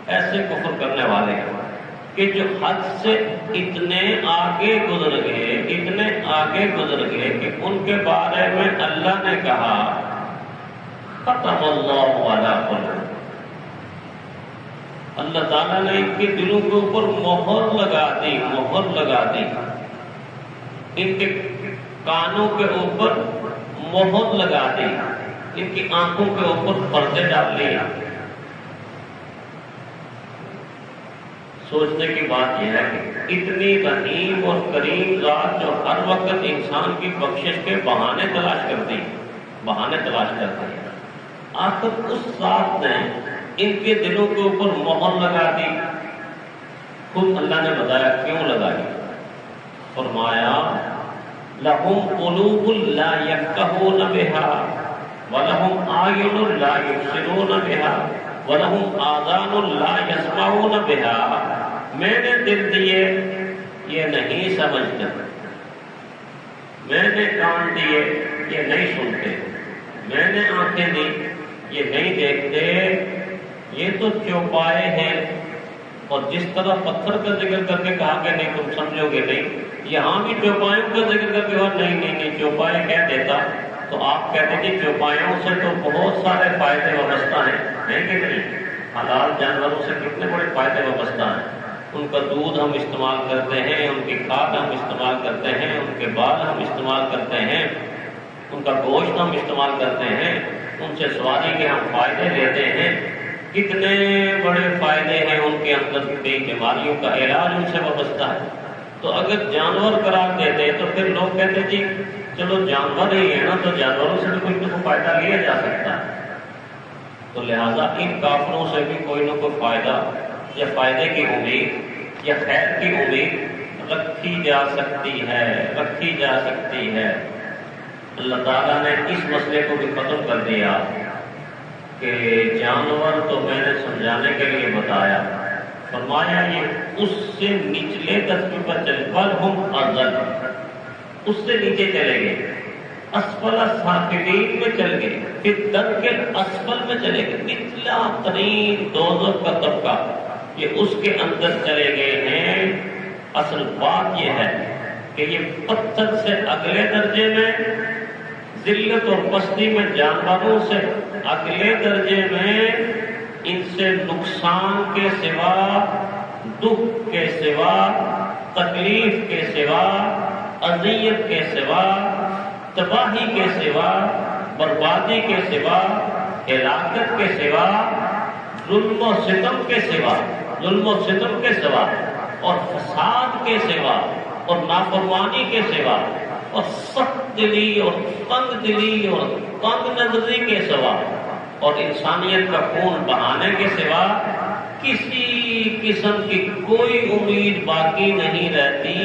ایسے کفر کرنے والے ہیں کہ جو حد سے اتنے آگے گزر گئے کہ ان کے بارے میں اللہ نے کہا ختم اللہ علی قلوبہم، اللہ تعالیٰ نے ان کے دلوں کے اوپر مہر لگا دی، ان کے کانوں کے اوپر مہر لگا دی، ان کی آنکھوں کے اوپر پردے ڈال لیے۔ سوچنے کی بات یہ ہے کہ اتنی رحیم اور کریم ذات جو ہر وقت انسان کی بخشش کے بہانے تلاش کرتی ہے، آخر اس ذات نے ان کے دلوں کے اوپر مہر لگا دی۔ خود اللہ نے بتایا کیوں لگائی، فرمایا لَهُمْ قُلُوبٌ لَا يَفْقَهُونَ بِهَا وَلَهُمْ أَعْيُنٌ لَا يُبْصِرُونَ بِهَا وَلَهُمْ آذَانٌ لَا يَسْمَعُونَ بِهَا۔ میں نے دل دیے یہ نہیں سمجھتے، میں نے کان دیے یہ نہیں سنتے، میں نے آنکھیں دی یہ نہیں دیکھتے، یہ تو چوپائے ہیں۔ اور جس طرح پتھر کا ذکر کر کے کہا کہ نہیں تم سمجھو گے نہیں، یہاں بھی چوپایوں کا ذکر کر کے کہا نہیں چوپائے کہہ دیتا تو آپ کہتے کہ چوپایوں سے تو بہت سارے فائدے وابستہ ہیں، نہیں کہ نہیں؟ حلال جانوروں سے کتنے بڑے فائدے وابستہ ہیں، ان کا دودھ ہم استعمال کرتے ہیں، ان کی کھاد ہم استعمال کرتے ہیں، ان کے بال ہم استعمال کرتے ہیں، ان کا گوشت ہم استعمال کرتے ہیں، ان سے سواری کے ہم فائدے لیتے ہیں، کتنے بڑے فائدے ہیں ان کے اندر، کئی بیماریوں کا علاج ان سے وابستہ ہے۔ تو اگر جانور قرار دیتے تو پھر لوگ کہتے جی چلو جانور ہی ہے نا، تو جانوروں سے بھی کچھ نہ کوئی فائدہ لیا جا سکتا ہے، تو لہٰذا ان کافروں سے بھی کوئی نہ کوئی فائدہ یا فائدے کی امید یا خیر کی امید رکھی جا سکتی ہے۔ اللہ تعالیٰ نے اس مسئلے کو بھی ختم کر دیا کہ جانور تو میں نے سمجھانے کے لیے بتایا، فرمایا یہ اس سے نچلے درجے پر چلے، بل ہم اضل، اس سے نیچے چلے گئے، اسفل سافلین میں چل گئے، پھر درک اسفل میں چلے گئے، نچلا ترین دوزخ کا طبقہ یہ اس کے اندر چلے گئے ہیں۔ اصل بات یہ ہے کہ یہ پتھر سے اگلے درجے میں، ذلت اور پستی میں جانوروں سے اگلے درجے میں، ان سے نقصان کے سوا، دکھ کے سوا، تکلیف کے سوا، اذیت کے سوا، تباہی کے سوا، بربادی کے سوا، ہلاکت کے سوا، ظلم و ستم کے سوا اور فساد کے سوا اور نافرمانی کے سوا اور سخت دلی اور تنگ دلی اور تنگ نظری کے سوا اور انسانیت کا خون بہانے کے سوا کسی قسم کی کوئی امید باقی نہیں رہتی۔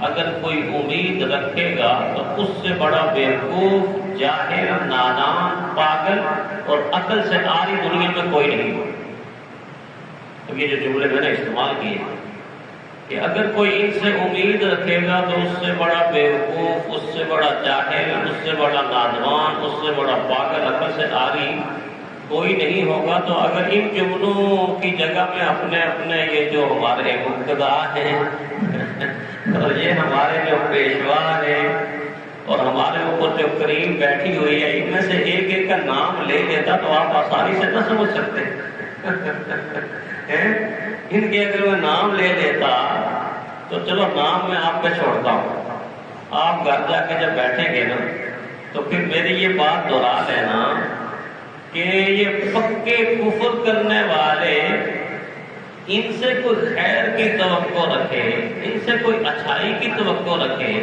اگر کوئی امید رکھے گا تو اس سے بڑا بیوقوف، جاہل، نادان، پاگل اور عقل سے آری دنیا میں کوئی نہیں ہو۔ تو یہ جو جملے میں نے استعمال کیے کہ اگر کوئی ان سے امید رکھے گا تو اس سے بڑا بیوقوف، اس سے بڑا جاہل، اس سے بڑا نادان، اس سے بڑا پاگل، عقل سے آری کوئی نہیں ہوگا۔ تو اگر ان جملوں کی جگہ میں اپنے یہ جو ہمارے مقتدا ہیں اور یہ ہمارے جو پیشوا ہیں اور ہمارے اوپر جو کریم بیٹھی ہوئی ہے، ان میں سے ایک ایک کا نام لے لیتا تو آپ آسانی سے نہ سمجھ سکتے ان کے اگر میں نام لے لیتا تو چلو نام میں آپ کا چھوڑتا ہوں، آپ گھر جا کے جب بیٹھیں گے نا تو پھر میری یہ بات دہرا لینا کہ یہ پکے کفر کرنے والے ان سے کوئی خیر کی توقع رکھے، ان سے کوئی اچھائی کی توقع رکھے،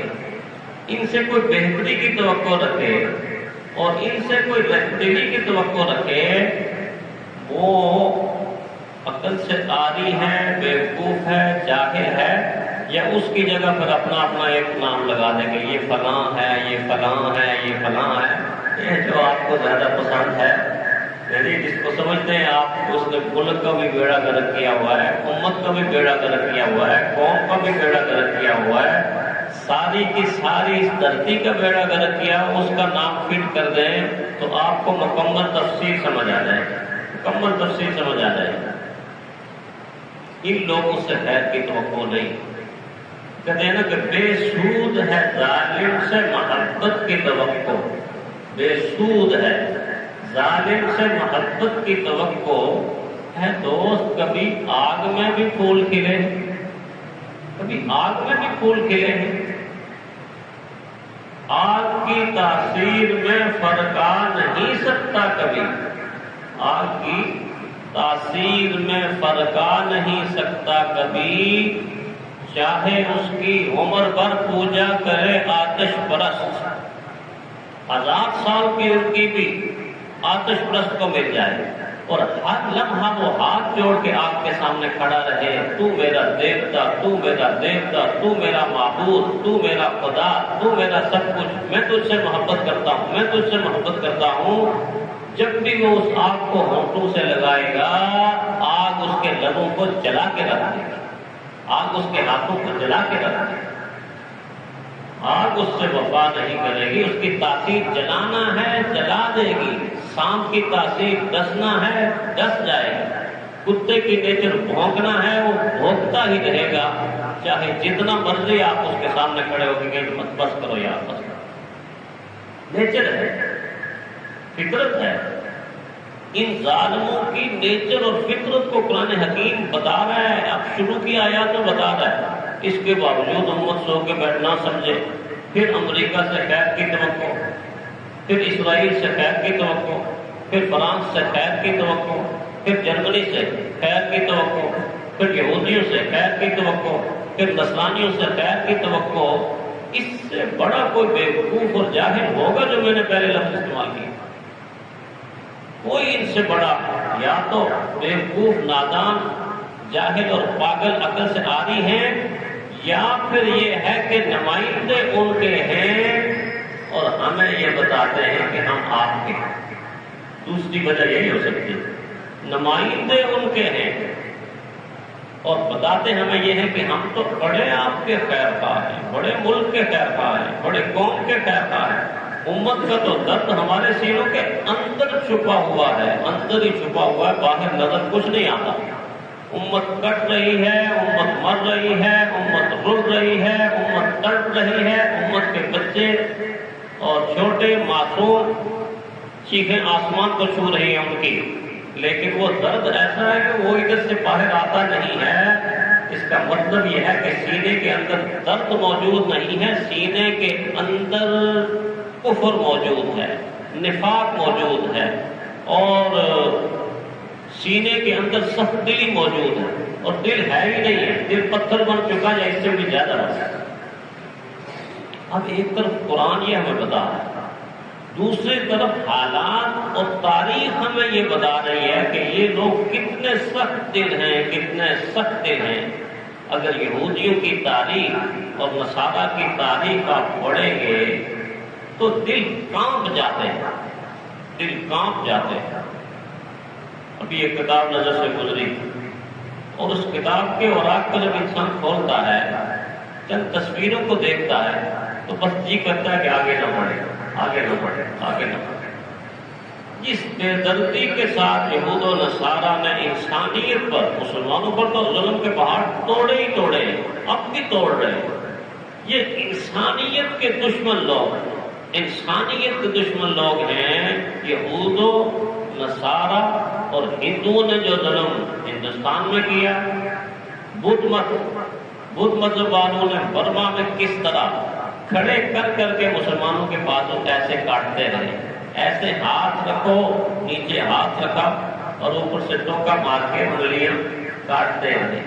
ان سے کوئی بہتری کی توقع رکھے اور ان سے کوئی رہبری کی توقع رکھے، وہ عقل سے عاری ہے، بیوقوف ہے، جاہل ہے، یا اس کی جگہ پر اپنا ایک نام لگا دیں گے، یہ فلاں ہے، یہ فلاں ہے، یہ فلاں ہے، یہ جو آپ کو زیادہ پسند ہے، یعنی جس کو سمجھتے ہیں آپ، اس نے ملک کا بھی بیڑا گرک کیا ہوا ہے، امت کا بھی بیڑا گرک کیا ہوا ہے، قوم کا بھی بیڑا گرک کیا ہوا ہے، ساری کی ساری اس دھرتی کا بیڑا گرک کیا، اس کا نام فٹ کر دیں تو آپ کو مکمل تفسیر سمجھ آ جائے گی، ان لوگوں سے خیر کی توقع نہیں. کہتے ہیں نا کہ بے سود ہے ظالم سے محبت کی توقع. بے سود ہے ظالم سے محبت کی توقع ہے. دوست کبھی آگ میں بھی پھول کھلے، کبھی آگ میں بھی پھول کھلے ہیں. آگ کی تاثیر میں فرق آ نہیں سکتا کبھی. آگ کی تاثیر میں فرق آ نہیں سکتا کبھی، چاہے اس کی عمر پر پوجا کرے آتش پرست. 1000 سال کی ان کی بھی آتش پرست کو مل جائے اور ہر لمحہ وہ ہاتھ جوڑ کے آپ کے سامنے کھڑا رہے، تو میرا دیوتا، تو میرا دیوتا، تو میرا معبود، تو میرا خدا، تو میرا سب کچھ، میں تجھ سے محبت کرتا ہوں، میں تجھ سے محبت کرتا ہوں. جب بھی وہ اس آگ کو ہونٹوں سے لگائے گا، آگ اس کے لبوں کو جلا کے رکھ دے گا، آگ اس کے ہاتھوں کو جلا کے رکھ دے گا. آگ اس سے وفا نہیں کرے گی. اس کی تاثیر جلانا ہے جلا دے گی، سانپ کی تاثیر ڈسنا ہے ڈس جائے گا، کتے کی نیچر بھونکنا ہے وہ بھونکتا ہی رہے گا، چاہے جتنا مرضی آپ اس کے سامنے کھڑے ہو کے بس کرو یار بس کرو. نیچر ہے، فطرت ہے. ان ظالموں کی نیچر اور فطرت کو قرآن حکیم بتا رہا ہے. اب شروع کی آیات میں بتا رہا ہے. اس کے باوجود امت سو کے بیٹھنا سمجھے. پھر امریکہ سے خیر کی توقع، پھر اسرائیل سے خیر کی توقع، پھر فرانس سے خیر کی توقع، پھر جرمنی سے خیر کی توقع، پھر یہودیوں سے خیر کی توقع، پھر نصرانیوں سے خیر کی توقع. اس سے بڑا کوئی بیوقوف اور جاہل ہوگا جو میں نے پہلے لفظ استعمال کیا؟ کوئی ان سے بڑا یا تو بیوقوف، نادان، جاہل اور پاگل عقل سے عاری ہیں، یا پھر یہ ہے کہ نمائندے ان کے ہیں اور ہمیں یہ بتاتے ہیں کہ ہم آپ کے ہیں. دوسری وجہ یہی ہو سکتی ہے، نمائندے ان کے ہیں اور بتاتے ہمیں یہ ہے کہ ہم تو بڑے آپ کے خیر خواہ ہیں، بڑے ملک کے خیر خواہ ہیں، بڑے قوم کے خیر خواہ ہیں. امت کا تو درد ہمارے سینوں کے اندر چھپا ہوا ہے، اندر ہی چھپا ہوا ہے، باہر نظر کچھ نہیں آتا. امت کٹ رہی ہے، امت مر رہی ہے، امت رل رہی ہے، امت تڑپ رہی ہے. امت کے بچے اور چھوٹے معصوم چیخیں آسمان کو چھو رہی ہیں ان کی، لیکن وہ درد ایسا ہے کہ وہ ادھر سے باہر آتا نہیں ہے. اس کا مطلب یہ ہے کہ سینے کے اندر درد موجود نہیں ہے، سینے کے اندر کفر موجود ہے، نفاق موجود ہے، اور سینے کے اندر سخت دلی موجود ہے. اور دل ہے ہی نہیں ہے، دل پتھر بن چکا ہے، اس سے بھی زیادہ ہے. اب ایک طرف قرآن یہ ہمیں بتا رہا ہے، دوسری طرف حالات اور تاریخ ہمیں یہ بتا رہی ہے کہ یہ لوگ کتنے سخت دل ہیں، کتنے سخت دل ہیں. اگر یہودیوں کی تاریخ اور نصارہ کی تاریخ آپ پڑھیں گے تو دل کانپ جاتے ہیں، دل کانپ جاتے ہیں. ابھی ایک کتاب نظر سے گزری اور اس کتاب کے اوراق کو جب انسان کھولتا ہے، چند تصویروں کو دیکھتا ہے تو بس جی کرتا ہے کہ آگے نہ بڑھے، آگے نہ بڑھے، آگے نہ بڑھے. جس بے دردی کے ساتھ یہود و نصارہ نے انسانیت پر، مسلمانوں پر تو ظلم کے پہاڑ توڑے ہی توڑے، اب بھی توڑ رہے ہیں. یہ انسانیت کے دشمن لوگ، انسانیت کے دشمن لوگ ہیں. یہود و نصارہ اور ہندوؤں نے جو ظلم ہندوستان میں کیا، بدھ مذہب والوں نے برما میں کس طرح کھڑے کر کر کے مسلمانوں کے بازو ایسے کاٹتے رہے، ایسے ہاتھ رکھو، نیچے ہاتھ رکھا اور اوپر سے ٹوکا مار کے انگلیاں کاٹتے رہے،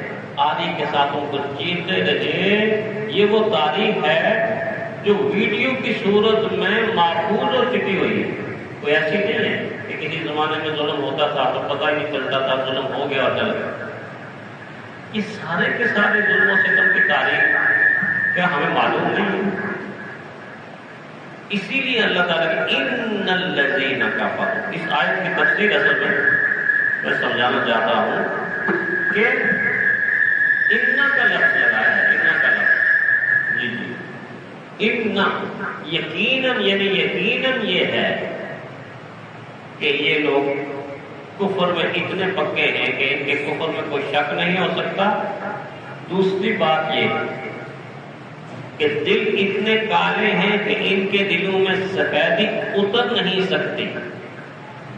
آدھی کے ساتھ ان کو چیرتے رہے. یہ وہ تاریخ ہے جو ویڈیو کی صورت میں محفوظ اور چھپی ہوئی ہے. کوئی ایسی نہیں ہے کہ کسی زمانے میں ظلم ہوتا تھا تو پتہ ہی نہیں چلتا تھا، ظلم ہو گیا اور چل گیا. یہ سارے کے سارے ظلم و ستم کی تاریخ کیا ہمیں معلوم نہیں ہے؟ اسی لیے اللہ تعالیٰ کی ان الذین کفروا، اس آیت کی تفسیر اصل میں سمجھانا چاہتا ہوں کہ ان کا لفظ لگایا ہے، ان کا لفظ، جی ان یقیناً، یعنی یقیناً یہ ہے کہ یہ لوگ کفر میں اتنے پکے ہیں کہ ان کے کفر میں کوئی شک نہیں ہو سکتا۔ دوسری بات یہ کہ دل اتنے کالے ہیں کہ ان کے دلوں میں سفیدی اتر نہیں سکتی،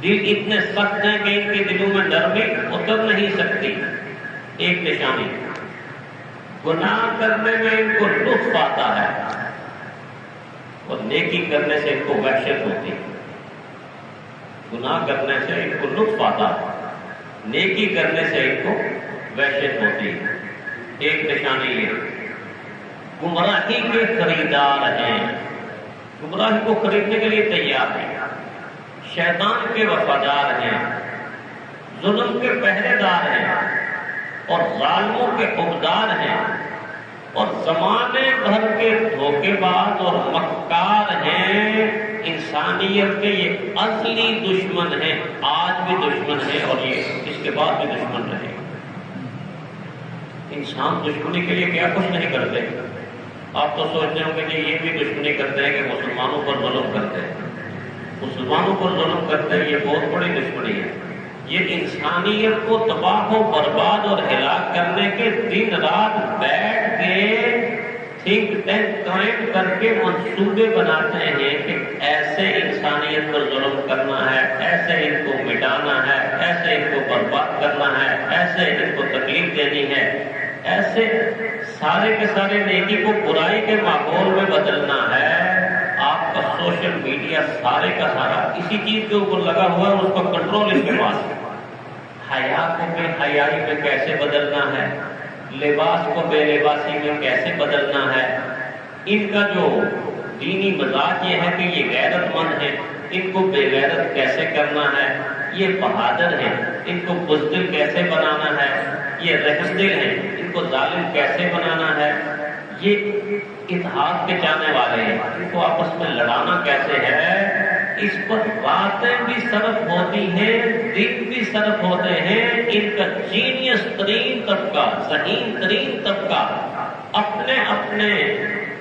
دل اتنے سخت ہیں کہ ان کے دلوں میں نرمی اتر نہیں سکتی۔ ایک نشانی، گناہ کرنے میں ان کو لطف آتا ہے اور نیکی کرنے سے ان کو وحشت ہوتی ہے۔ گناہ کرنے سے ان کو لطف آتا ہے، نیکی کرنے سے ان کو وحشت ہوتی ہے۔ ایک نشانی یہ، گمراہی کے خریدار ہیں، گمراہی کو خریدنے کے لیے تیار ہیں، شیطان کے وفادار ہیں، ظلم کے پہرے دار ہیں اور ظالموں کے عہدیدار ہیں اور زمانے بھر کے دھوکے باز اور مکار ہیں۔ انسانیت کے یہ اصلی دشمن ہیں، آج بھی دشمن ہیں اور یہ اس کے بعد بھی دشمن رہے۔ انسان دشمنی کے لیے کیا کچھ نہیں کرتے۔ آپ تو سوچتے ہوں گے کہ یہ بھی دشمنی کرتے ہیں کہ مسلمانوں پر ظلم کرتے ہیں، مسلمانوں پر ظلم کرتے ہیں، یہ بہت بڑی دشمنی ہے۔ یہ انسانیت کو تباہ و برباد اور ہلاک کرنے کے دن رات بیٹھ کے تھنک ٹینک قائم کر کے منصوبے بناتے ہیں کہ ایسے انسانیت پر ظلم کرنا ہے، ایسے ان کو مٹانا ہے، ایسے ان کو برباد کرنا ہے، ایسے ان کو تکلیف دینی ہے، ایسے سارے کے سارے نیکی کو برائی کے ماحول میں بدلنا ہے۔ آپ کا سوشل میڈیا سارے کا سارا اسی چیز کے اوپر لگا ہوا ہے، اس کا کنٹرول اس کے پاس ہے۔ حیا کو بے حیائی میں کیسے بدلنا ہے، لباس کو بے لباسی میں کیسے بدلنا ہے، ان کا جو دینی مزاج یہ ہے کہ یہ غیرت مند ہے، ان کو بے غیرت کیسے کرنا ہے، یہ بہادر ہیں، ان کو بزدل کیسے بنانا ہے، یہ رحم دل ہیں، ان کو ظالم کیسے بنانا ہے، یہ اتحاد کے چاہنے والے ہیں، ان کو آپس میں لڑانا کیسے ہے، اس پر باتیں بھی صرف ہوتی ہیں، دن بھی صرف ہوتے ہیں۔ ان کا جینیس ترین طبقہ، ذہین ترین طبقہ اپنے اپنے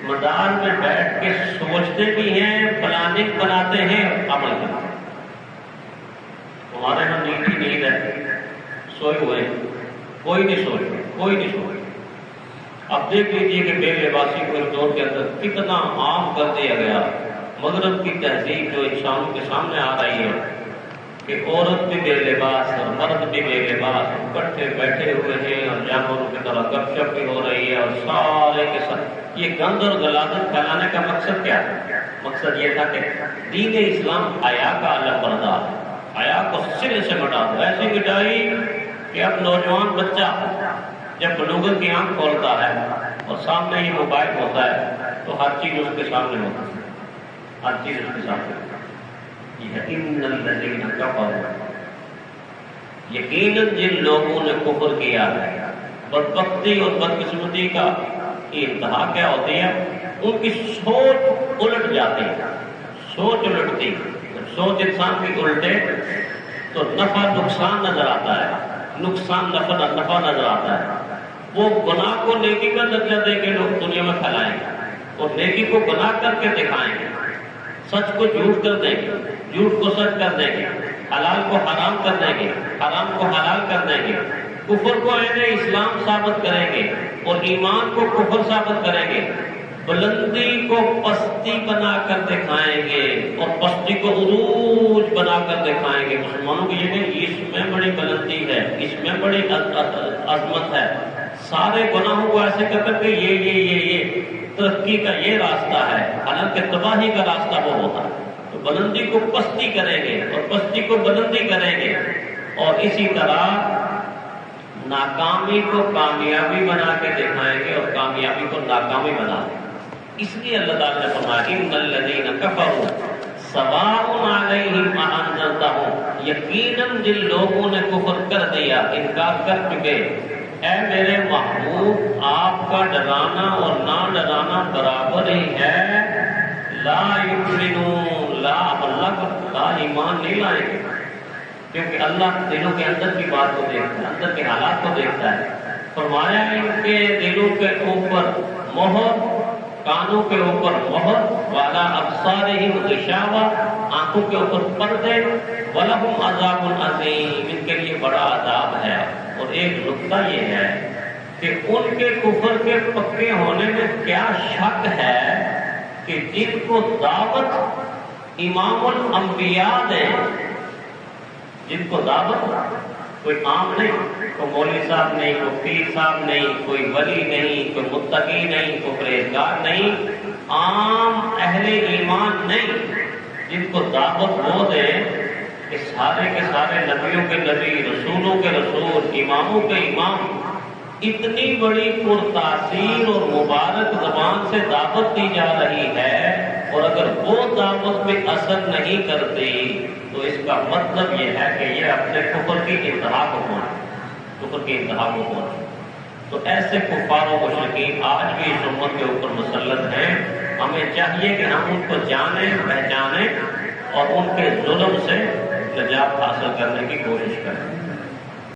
مدار میں بیٹھ کے سوچتے بھی ہیں، پلاننگ بناتے ہیں، عمل کرتے ہیں۔ ہمارے یہاں نیند ہی نیند ہے، سوئے ہوئے کوئی نہیں سوچ، کوئی نہیں سوچ۔ اب دیکھ لیجیے کہ بے لباسی کو اس دور کے اندر کتنا عام کر دیا گیا۔ مغرب کی تہذیب جو انسانوں کے سامنے آ رہی ہے کہ عورت بھی بے لباس اور مرد بھی بے لباس اکٹھے بیٹھے ہوئے ہیں اور جانوروں کی طرح گپ شپ بھی ہو رہی ہے، اور سارے کے ساتھ یہ گند اور غلاظت پھیلانے کا مقصد کیا ہے؟ مقصد یہ تھا کہ دین اسلام حیا کا علم بردار ہے، حیا کو سرے سے مٹا دو۔ ایسی مٹائی کہ اب نوجوان بچہ جب بلوغت کی آنکھ کھولتا ہے اور سامنے یہ موبائل ہوتا ہے تو ہر چیز اس کے سامنے ہوتی ہے، ہر چیز اس کے سامنے ہوتی ہے۔ یہ ہے ان الذین کفروا، یقیناً جن لوگوں نے کفر کیا ہے۔ بدبختی اور بدقسمتی کا انتہا کیا ہوتی ہے؟ ان کی سوچ الٹ جاتی ہے، سوچ الٹتی۔ جب سوچ انسان کی الٹے تو نفع نقصان نظر آتا ہے، نقصان نفع نظر آتا ہے۔ وہ گناہ کو نیکی کا درجہ دے کے لوگ دنیا میں پھیلائیں گے اور نیکی کو گناہ کر کے دکھائیں گے، سچ کو جھوٹ کر دیں گے، جھوٹ کو سچ کر دیں گے، حلال کو حرام کر دیں گے، حرام کو حلال کر دیں گے، کفر کو عین اسلام ثابت کریں گے اور ایمان کو کفر ثابت کریں گے، بلندی کو پستی بنا کر دکھائیں گے اور پستی کو عروج بنا کر دکھائیں گے۔ مسلمانوں کی یہ اس میں بڑی بلندی ہے، اس میں بڑی عظمت ہے، سارے گناہوں کو ایسے کر کے یہ ترقی کا یہ راستہ ہے، حالانکہ تباہی کا راستہ وہ ہوتا ہے۔ تو بلندی کو پستی کریں گے اور پستی کو بلندی کریں گے، اور اسی طرح ناکامی کو کامیابی بنا کے دکھائیں گے اور کامیابی کو ناکامی بنا دیں گے۔ اس لیے اللہ تعالیٰ نے فرمایا ان الذین کفروا سواء علیہم اانذرتہم، یقیناً جن لوگوں نے کفر کر دیا، انکار کر چکے، اے میرے محبوب آپ کا ڈرانا اور نہ ڈرانا برابر ہی ہے۔ لا یؤمنون، لا اللہ کا ایمان نہیں لائیں گے، کیونکہ اللہ دلوں کے اندر کی بات کو دیکھتا ہے، اندر کے حالات کو دیکھتا ہے۔ فرمایا ان کے دلوں کے اوپر مہر، کانوں کے اوپر مہر، وعلی ابصارہم غشاوہ، آنکھوں کے اوپر پردے، ولہم عذاب عظیم، ان کے لیے بڑا عذاب ہے۔ اور ایک نقطہ یہ ہے کہ ان کے کفر کے پکے ہونے میں کیا شک ہے کہ جن کو دعوت امام الانبیاء دے، جن کو دعوت کوئی عام نہیں، کوئی مولوی صاحب نہیں، کوئی پیر صاحب نہیں، کوئی ولی نہیں، کوئی متقی نہیں، کوئی پرہیزگار نہیں، عام اہل ایمان نہیں، جن کو دعوت وہ دے کہ سارے کے سارے نبیوں کے نبی، رسولوں کے رسول، اماموں کے امام، اتنی بڑی پرتاثیر اور مبارک زبان سے دعوت دی جا رہی ہے، اور اگر وہ دعوت میں اثر نہیں کرتی تو اس کا مطلب یہ ہے کہ یہ اپنے کفر کی انتہا کو پہنچے، کفر کی انتہا کو پہنچے۔ تو ایسے کفار و مشرکین آج بھی اس امت کے اوپر مسلط ہیں، ہمیں چاہیے کہ ہم ان کو جانیں، پہچانیں اور ان کے ظلم سے نجات حاصل کرنے کی کوشش کریں۔